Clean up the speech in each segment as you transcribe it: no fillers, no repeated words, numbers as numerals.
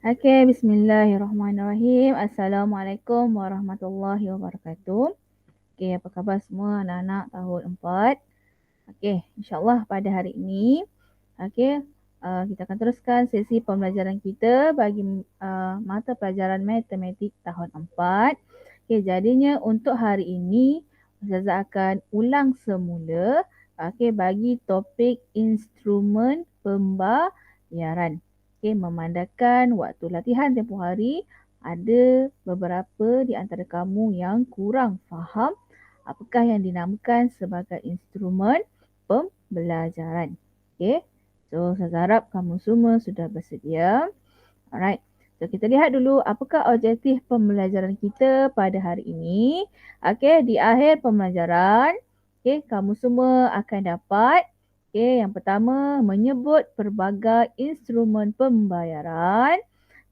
Okey, bismillahirrahmanirrahim. Assalamualaikum warahmatullahi wabarakatuh. Okey, apa khabar semua anak-anak tahun 4? Okey, insya-Allah pada hari ini, okey, kita akan teruskan sesi pembelajaran kita bagi mata pelajaran matematik tahun 4. Okey, jadinya untuk hari ini Ustazah akan ulang semula okey bagi topik instrumen pembayaran. Okay, memandangkan waktu latihan tempoh hari, ada beberapa di antara kamu yang kurang faham apakah yang dinamakan sebagai instrumen pembelajaran. Okay, so saya harap kamu semua sudah bersedia. Alright, so kita lihat dulu apakah objektif pembelajaran kita pada hari ini. Okay, di akhir pembelajaran, okay, kamu semua akan dapat yang pertama, menyebut pelbagai instrumen pembayaran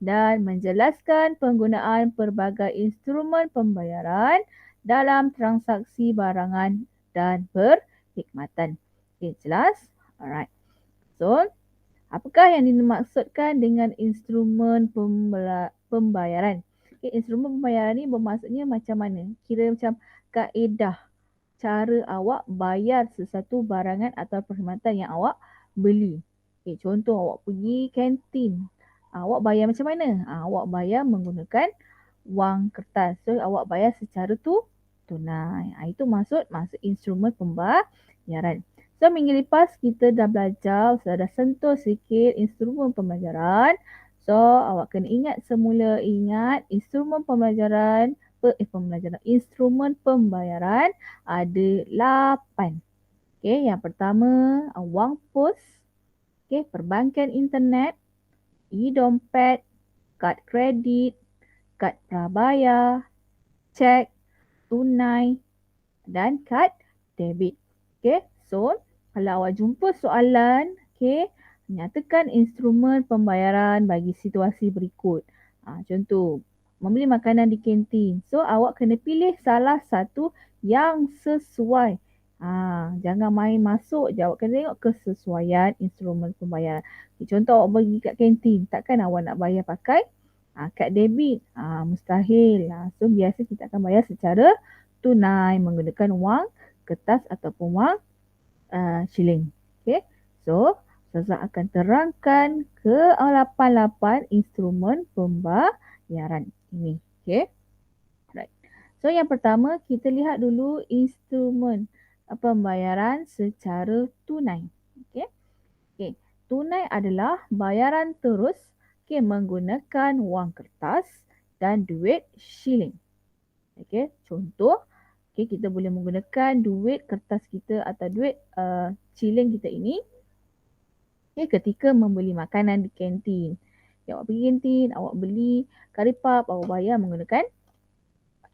dan menjelaskan penggunaan pelbagai instrumen pembayaran dalam transaksi barangan dan perkhidmatan. Okay, jelas? Alright. So, apakah yang dimaksudkan dengan instrumen pembayaran? Okay, instrumen pembayaran ni bermaksudnya macam mana? Kira macam kaedah cara awak bayar sesuatu barangan atau perkhidmatan yang awak beli. Okay, contoh awak pergi kantin. Awak bayar macam mana? Awak bayar menggunakan wang kertas. So, awak bayar secara tunai. Itu maksud instrumen pembayaran. So, minggu lepas kita dah belajar, dah sentuh sikit instrumen pembelajaran. So, awak kena ingat semula, instrumen pembelajaran instrumen pembayaran ada 8. Okey, yang pertama wang pos, okey, perbankan internet, e-dompet, kad kredit, kad prabayar, cek, tunai dan kad debit. Okey, so kalau awak jumpa soalan, okey, nyatakan instrumen pembayaran bagi situasi berikut. Contoh, membeli makanan di kantin. So, awak kena pilih salah satu yang sesuai. Jangan main masuk je. Awak kena tengok kesesuaian instrumen pembayaran. Contoh, awak pergi kat kantin. Takkan awak nak bayar pakai kad debit? Mustahil. So, biasa kita akan bayar secara tunai menggunakan wang kertas ataupun wang shilling. Okay. So, Ustazah akan terangkan ke 8 instrumen pembayaran ini. Okay. Right. So, yang pertama kita lihat dulu instrumen pembayaran secara tunai. Okay. Okay. Tunai adalah bayaran terus menggunakan wang kertas dan duit shilling. Okay. Contoh, kita boleh menggunakan duit kertas kita atau duit shilling kita ini ketika membeli makanan di kantin. Awak pergi kantin, awak beli kari pap, awak bayar menggunakan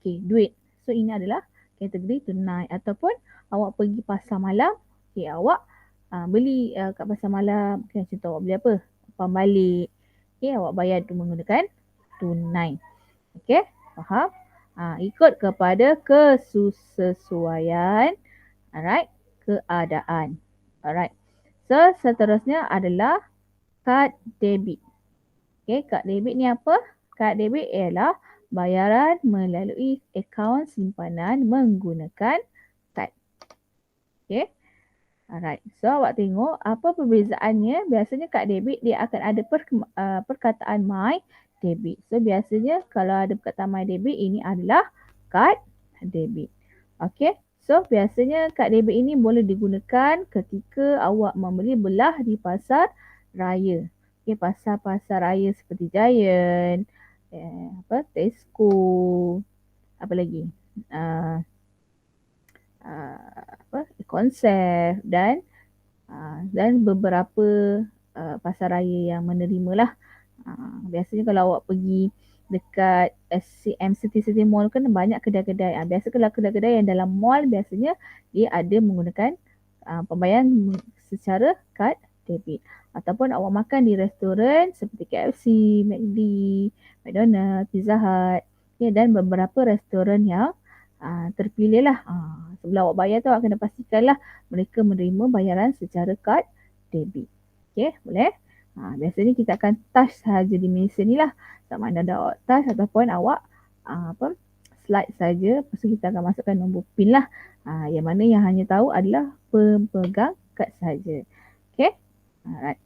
duit. So, ini adalah kategori tunai. Ataupun awak pergi pasar malam, awak beli kat pasar malam, contoh awak beli apa? Pam balik. Awak bayar tu menggunakan tunai. Okay, faham? Ikut kepada kesesuaian, alright, keadaan. Alright. So, seterusnya adalah kad debit. Okay, kad debit ni apa? Kad debit ialah bayaran melalui akaun simpanan menggunakan kad. Okay. Alright. So, awak tengok apa perbezaannya. Biasanya kad debit dia akan ada perkataan my debit. So, biasanya kalau ada perkataan my debit, ini adalah kad debit. Okay. So, biasanya kad debit ini boleh digunakan ketika awak membeli belah di pasar raya. Okay, pasar-pasar raya seperti Giant, Tesco, apa lagi? Konsep dan beberapa pasar raya yang menerimalah. Biasanya kalau awak pergi dekat MCT Mall kan banyak kedai-kedai. Biasa kalau kedai-kedai yang dalam mall biasanya dia ada menggunakan pembayaran secara kad debit. Ataupun awak makan di restoran seperti KFC, McD, McDonald's, Pizza Hut, dan beberapa restoran yang terpilih lah. Sebelum awak bayar tu awak kena pastikanlah mereka menerima bayaran secara kad debit. Okey, boleh. Biasanya kita akan touch sahaja di mesin ni lah. Sama ada awak touch ataupun awak slide saja. Lepas tu kita akan masukkan nombor pin lah. Yang mana yang hanya tahu adalah pemegang kad saja. Okey. Alright.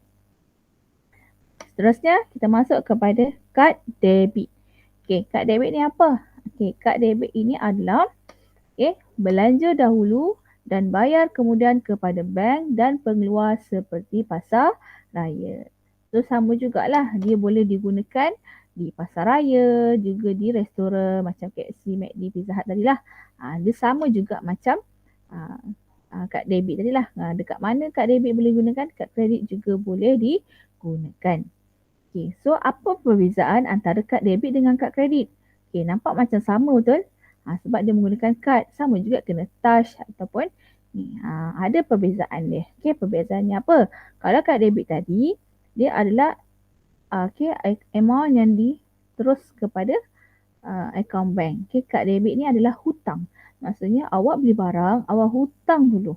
Seterusnya kita masuk kepada kad debit. Okey, kad debit ni apa? Okey, kad debit ini adalah belanja dahulu dan bayar kemudian kepada bank dan pengeluar seperti pasar raya. So sama jugalah, dia boleh digunakan di pasar raya, juga di restoran macam KFC, McD, Pizza Hut tadilah. Dia sama juga macam kad debit tadilah. Dekat mana kad debit boleh gunakan, kad kredit juga boleh digunakan. Okay, so apa perbezaan antara kad debit dengan kad kredit? Okay, nampak macam sama betul? Sebab dia menggunakan kad, sama juga kena touch ataupun ni. Ada perbezaan dia. Okay, perbezaannya apa? Kalau kad debit tadi, dia adalah amount yang diterus kepada akaun bank. Okay, kad debit ni adalah hutang. Maksudnya awak beli barang, awak hutang dulu.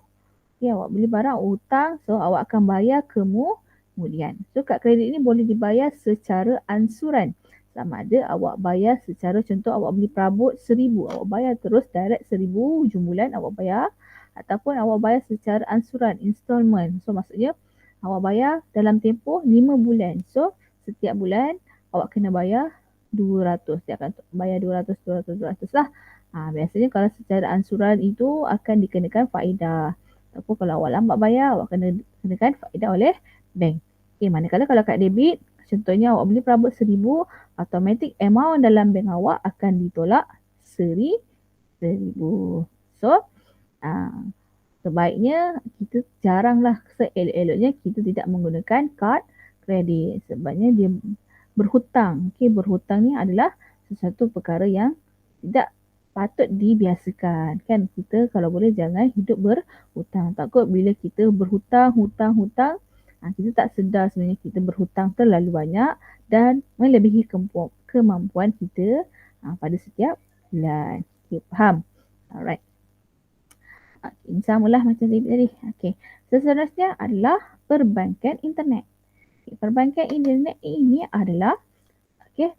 Okay, awak beli barang, hutang, so awak akan bayar kemudian. So kad kredit ni boleh dibayar secara ansuran. Sama ada awak bayar secara, contoh awak beli perabot 1,000, awak bayar terus direct 1,000 hujung bulan awak bayar, ataupun awak bayar secara ansuran, installment. So maksudnya awak bayar dalam tempoh 5 bulan. So setiap bulan awak kena bayar 200. Dia akan bayar 200 lah. Biasanya kalau secara ansuran itu akan dikenakan faedah. Ataupun kalau awak lambat bayar, awak kena kenakan faedah oleh bank. Okay, manakala kalau kad debit, contohnya awak beli perabot 1,000, automatic amount dalam bank awak akan ditolak 1,000. So, sebaiknya kita jaranglah, seelok-eloknya kita tidak menggunakan kad kredit. Sebabnya dia berhutang. Okay, berhutang ni adalah sesuatu perkara yang tidak patut dibiasakan. Kan kita kalau boleh jangan hidup berhutang. Takut bila kita berhutang, kita tak sedar sebenarnya kita berhutang terlalu banyak dan melebihi kemampuan kita pada setiap bulan. Okay, faham? Alright. Okay, samalah macam tadi. Okay. Seterusnya adalah perbankan internet. Okay, perbankan internet ini adalah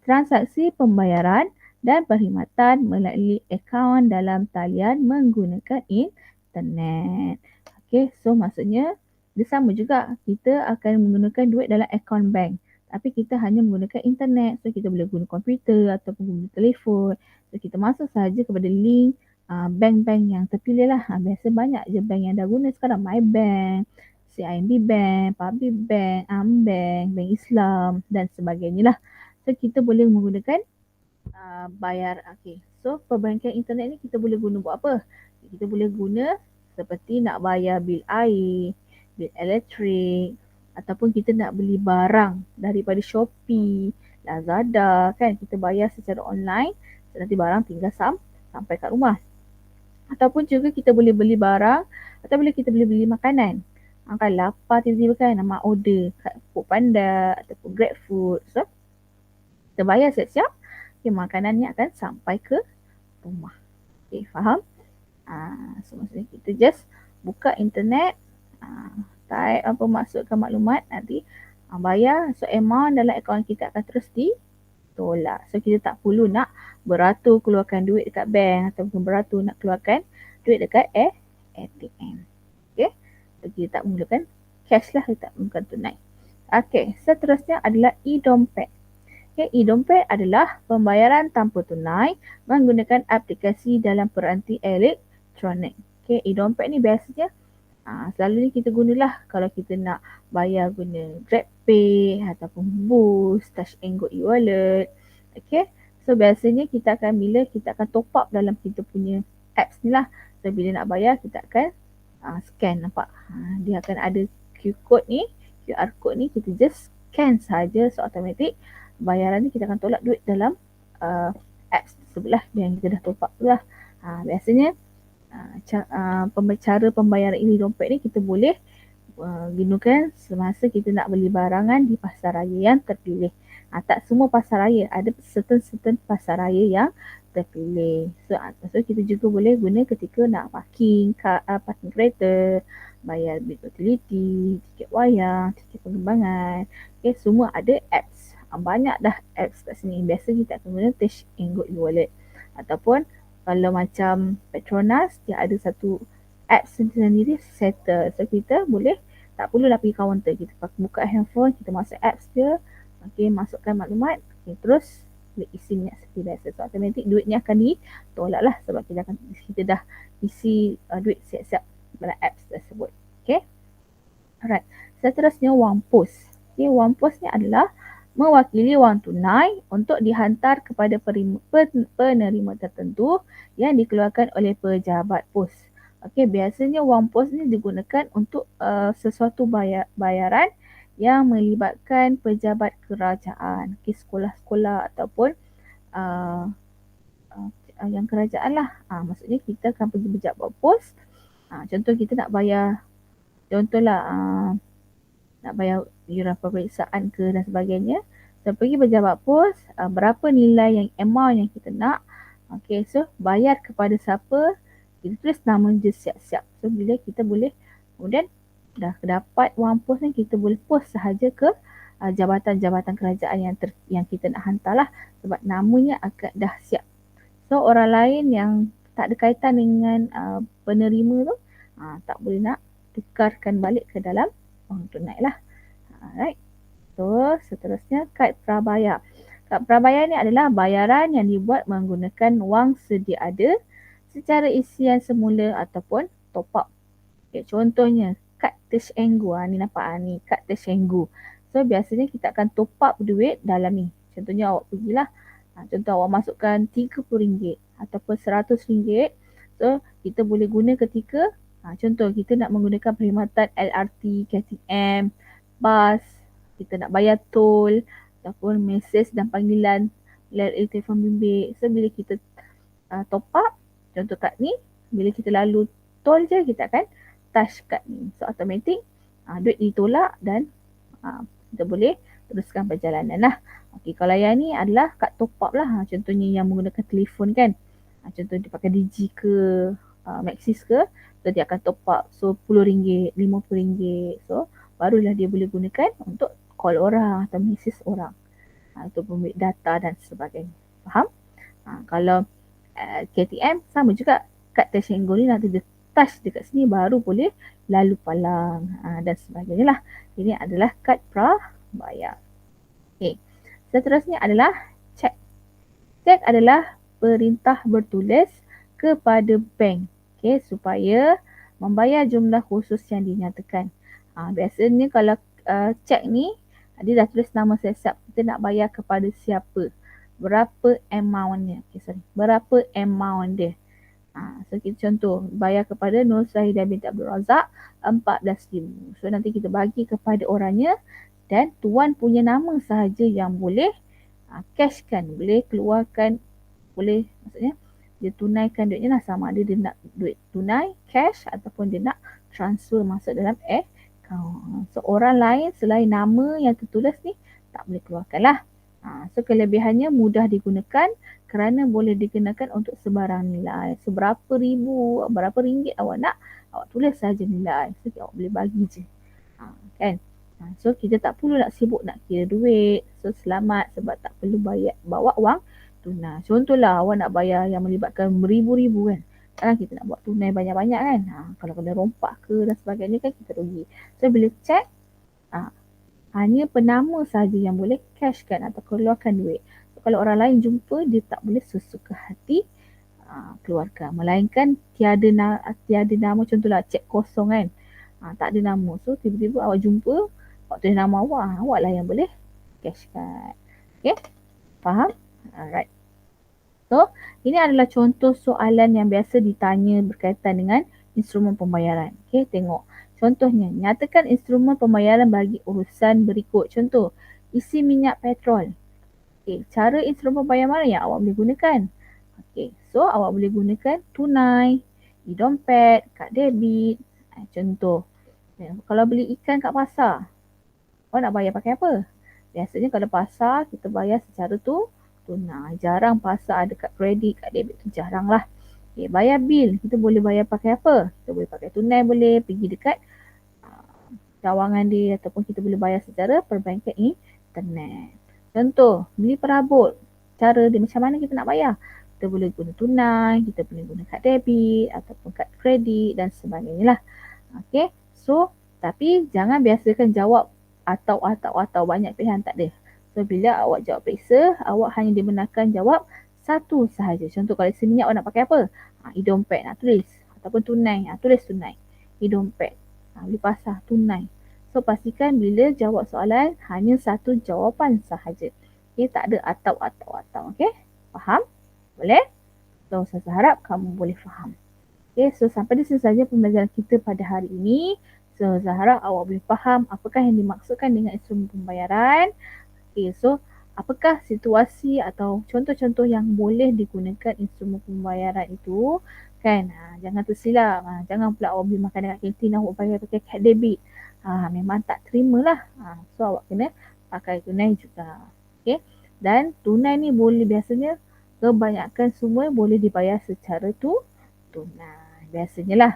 transaksi pembayaran dan perkhidmatan melalui akaun dalam talian menggunakan internet. Okay, so maksudnya dia sama juga. Kita akan menggunakan duit dalam akaun bank. Tapi kita hanya menggunakan internet. So kita boleh guna komputer ataupun guna telefon. So kita masuk sahaja kepada link bank-bank yang terpilih lah. Biasa banyak je bank yang dah guna sekarang. MyBank, CIMB Bank, Public Bank, AmBank, Bank Islam dan sebagainya lah. So kita boleh menggunakan bayar. Okay. So perbankan internet ni kita boleh guna buat apa? Kita boleh guna seperti nak bayar bil air, bil elektrik, ataupun kita nak beli barang daripada Shopee, Lazada, kan kita bayar secara online, nanti barang tinggal sampai kat rumah. Ataupun juga kita boleh beli barang atau boleh kita boleh beli makanan. Kan lapar tiba-tiba kan nak order kat Foodpanda ataupun GrabFood. So kita bayar siap-siap, makanannya akan sampai ke rumah. Okay, faham? So maksudnya kita just buka internet, type masukkan maklumat, nanti bayar. So amount dalam akaun kita akan terus ditolak. So kita tak perlu nak beratur keluarkan duit dekat bank ataupun beratur nak keluarkan duit dekat ATM. Okay, so kita tak menggunakan cash lah, kita tak menggunakan tunai. Okay, seterusnya adalah e-dompet. Okay, e-dompet adalah pembayaran tanpa tunai menggunakan aplikasi dalam peranti elektronik. Okay, e-dompet ni biasanya selalunya kita gunalah kalau kita nak bayar guna GrabPay ataupun Boost, Touch 'n Go e-wallet. Okay, so biasanya kita akan top up dalam kita punya apps ni lah. So bila nak bayar kita akan scan, nampak? Dia akan ada QR code ni kita just scan saja, so automatic bayaran ni kita akan tolak duit dalam apps tersebut lah yang kita dah top up tu lah. Biasanya cara pembayaran e-dompet ni kita boleh gunakan semasa kita nak beli barangan di pasar raya yang terpilih. Tak semua pasar raya, ada certain pasar raya yang terpilih. So kita juga boleh guna ketika nak parking kereta, bayar bil utility, tiket wayang, tiket pengembangan. Okay, semua ada apps. Banyak dah apps kat sini. Biasa kita akan guna Touch and Go e-wallet. Ataupun kalau macam Petronas, dia ada satu apps sendiri settle. So kita boleh tak perlulah pergi kaunter. Kita buka handphone, kita masuk apps dia. Okay, masukkan maklumat. Okay, terus isi minyak seperti biasa. So automatik duit ni akan ditolak lah sebab kita dah isi duit siap-siap dalam apps tersebut. Okay. Alright. Seterusnya wang pos. Okay, wang pos ni adalah mewakili wang tunai untuk dihantar kepada penerima tertentu yang dikeluarkan oleh pejabat pos. Okay, biasanya wang pos ni digunakan untuk sesuatu bayaran yang melibatkan pejabat kerajaan, okay, sekolah-sekolah ataupun yang kerajaan lah. Maksudnya kita akan pergi pejabat pos. Contoh kita nak bayar, contohlah nak bayar yuran peperiksaan ke dan sebagainya. So pergi pejabat pos, berapa nilai yang amount yang kita nak. Okay, so bayar kepada siapa, kita tulis nama je siap-siap. So bila kita boleh, kemudian dah dapat wang pos ni, kita boleh pos sahaja ke jabatan-jabatan kerajaan yang kita nak hantar lah. Sebab namanya akan dah siap. So orang lain yang tak ada kaitan dengan penerima tu, tak boleh nak tukarkan balik ke dalam wang tunai lah. Alright. So seterusnya kad prabayar. Kad prabayar ni adalah bayaran yang dibuat menggunakan wang sedia ada secara isian semula ataupun top up. Okay, contohnya kad Touch and Go. Ni nampak ni kad Touch and Go. So biasanya kita akan top up duit dalam ni. Contohnya awak pergilah, contoh awak masukkan RM30 ataupun RM100. So kita boleh guna ketika contoh kita nak menggunakan perkhidmatan LRT, KTM, bas, kita nak bayar tol ataupun mesej dan panggilan melalui telefon bimbit. So bila kita top up, contoh kad ni, bila kita lalu tol je kita akan touch kad ni. So automatik duit ditolak dan kita boleh teruskan perjalanan lah. Okay, kalau yang ni adalah kad top up lah. Contohnya yang menggunakan telefon kan. Contoh dia pakai Digi ke Maxis ke. So dia akan top up. So RM10, RM50. So barulah dia boleh gunakan untuk call orang atau message orang. Untuk pemilik data dan sebagainya. Faham? Kalau KTM sama juga. Kad Touch and Go ni nanti dia touch dekat sini baru boleh lalu palang dan sebagainya lah. Ini adalah kad prabayar. Okay. Seterusnya adalah cek. Cek adalah perintah bertulis kepada bank, okay, supaya membayar jumlah khusus yang dinyatakan. Biasanya kalau cek ni, dia dah tulis nama siap-siap. Kita nak bayar kepada siapa, berapa amount-nya. Okay, berapa amount dia. So kita contoh, bayar kepada Nur Sahidah binti Abdul Razak RM14,000. So nanti kita bagi kepada orangnya dan tuan punya nama sahaja yang boleh cashkan, boleh keluarkan, boleh maksudnya dia tunaikan duitnya lah, sama ada dia nak duit tunai, cash ataupun dia nak transfer masuk dalam account. So orang lain selain nama yang tertulis ni tak boleh keluarkan lah. So kelebihannya mudah digunakan kerana boleh digunakan untuk sebarang nilai. So berapa ringgit awak nak, awak tulis saja nilai. So awak boleh bagi je. Kan? So kita tak perlu nak sibuk nak kira duit. So selamat sebab tak perlu bawa wang tunai. Contohlah awak nak bayar yang melibatkan beribu-ribu kan. Kan kita nak buat tunai banyak-banyak kan. Kalau kena rompak ke dan sebagainya kan kita rugi. So bila cek, hanya penama sahaja yang boleh cashkan atau keluarkan duit. So, kalau orang lain jumpa, dia tak boleh sesuka hati keluarkan. Melainkan tiada nama, contohlah cek kosong kan. Tak ada nama. So tiba-tiba awak jumpa, awak tulis nama awak lah yang boleh cashkan. Okay? Faham? Alright. So, ini adalah contoh soalan yang biasa ditanya berkaitan dengan instrumen pembayaran. Okay, tengok. Contohnya, nyatakan instrumen pembayaran bagi urusan berikut. Contoh, isi minyak petrol. Okay, cara instrumen pembayaran mana yang awak boleh gunakan? Okay, so awak boleh gunakan tunai, e-dompet, kad debit. Contoh, kalau beli ikan kat pasar, awak nak bayar pakai apa? Biasanya kalau pasar, kita bayar secara tunai. Jarang pasar ada kad kredit, kad debit tu jarang lah. Okay, bayar bil, kita boleh bayar pakai apa? Kita boleh pakai tunai, boleh pergi dekat cawangan dia ataupun kita boleh bayar secara perbankan internet. Contoh, beli perabot. Cara dia macam mana kita nak bayar? Kita boleh guna tunai, kita boleh guna kad debit ataupun kad kredit dan sebagainya lah. Okay, so tapi jangan biasakan jawab atau banyak pilihan, tak ada. So bila awak jawab periksa, awak hanya dibenarkan jawab satu sahaja. Contoh kalau isi minyak awak nak pakai apa? E-dompet nak tulis. Ataupun tunai, tulis tunai. E-dompet, beli pasar, tunai. So pastikan bila jawab soalan hanya satu jawapan sahaja. Okay, tak ada atau. Okay, faham? Boleh? So saya harap kamu boleh faham. Okay, so sampai di sini saja pembelajaran kita pada hari ini. So saya harap awak boleh faham apakah yang dimaksudkan dengan instrumen pembayaran. Okay, so apakah situasi atau contoh-contoh yang boleh digunakan instrumen pembayaran itu, kan? Jangan tersilap. Jangan pula awak beli makan dekat kantin awak bayar pakai kad debit. Memang tak terima lah. So awak kena pakai tunai juga. Okay? Dan tunai ni boleh biasanya kebanyakan semua boleh dibayar secara tunai. Biasanya lah.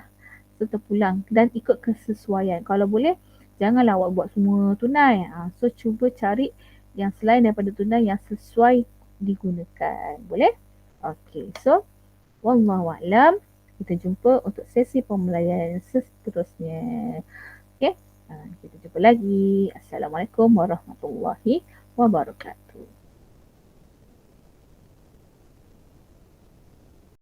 So terpulang dan ikut kesesuaian. Kalau boleh, janganlah awak buat semua tunai. So cuba cari yang selain daripada tunai yang sesuai digunakan. Boleh? Okay, so wallahualam. Kita jumpa untuk sesi pembelajaran seterusnya. Okay, kita jumpa lagi. Assalamualaikum warahmatullahi wabarakatuh.